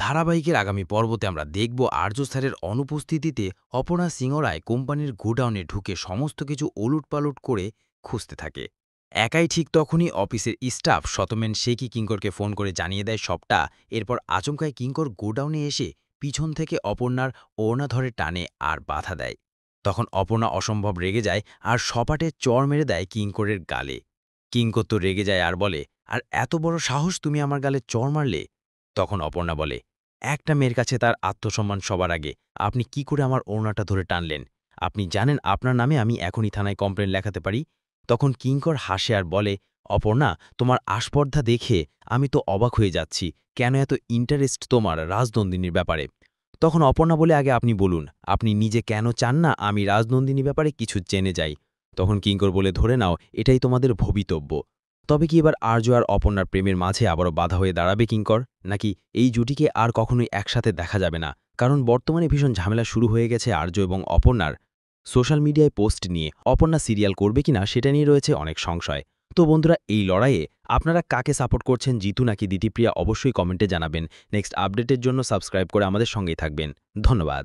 ধারাবাহিকের আগামী পর্বতে আমরা দেখব আর্য স্যারের অনুপস্থিতিতে অপর্ণা সিংহ রায় কোম্পানির গোডাউনে ঢুকে সমস্ত কিছু ওলুটপালট করে খুঁজতে থাকে। একাই ঠিক তখনই অফিসের স্টাফ শতমেন শেখি কিঙ্করকে ফোন করে জানিয়ে দেয় সবটা। এরপর আচমকায় কিঙ্কর গোডাউনে এসে পিছন থেকে অপর্ণার ওড়না ধরে টানে আর বাধা দেয়। তখন অপর্ণা অসম্ভব রেগে যায় আর সপাটে চড় মেরে দেয় কিঙ্করের গালে। কিঙ্কর তো রেগে যায় আর বলে, আর এত বড় সাহস, তুমি আমার গালে চড় মারলে? তখন অপর্ণা বলে, একটা মেয়ের কাছে তার আত্মসম্মান সবার আগে, আপনি কি করে আমার ওড়নাটা ধরে টানলেন? আপনি জানেন আপনার নামে আমি এখনই থানায় কমপ্লেন লেখাতে পারি। তখন কিঙ্কর হাসে আর বলে, অপর্ণা, তোমার আস্পর্ধা দেখে আমি তো অবাক হয়ে যাচ্ছি, কেন এত ইন্টারেস্ট তোমার রাজনন্দিনীর ব্যাপারে? তখন অপর্ণা বলে, আগে আপনি বলুন, আপনি নিজে কেন চান না আমি রাজনন্দিনীর ব্যাপারে কিছু জেনে যাই? তখন কিঙ্কর বলে, ধরে নাও এটাই তোমাদের ভবিতব্য। তবে কি এবার আর্য আর অপর্ণার প্রেমের মাঝে আবারও বাধা হয়ে দাঁড়াবে কিঙ্কর? নাকি এই জুটিকে আর কখনোই একসাথে দেখা যাবে না? কারণ বর্তমানে ভীষণ ঝামেলা শুরু হয়ে গেছে আর্য এবং অপর্ণার সোশ্যাল মিডিয়ায় পোস্ট নিয়ে। অপর্ণা সিরিয়াল করবে কিনা সেটা নিয়ে রয়েছে অনেক সংশয়। তো বন্ধুরা, এই লড়াইয়ে আপনারা কাকে সাপোর্ট করছেন, জিতু নাকি দিতিপ্রিয়া, অবশ্যই কমেন্টে জানাবেন। নেক্সট আপডেটের জন্য সাবস্ক্রাইব করে আমাদের সঙ্গেই থাকবেন। ধন্যবাদ।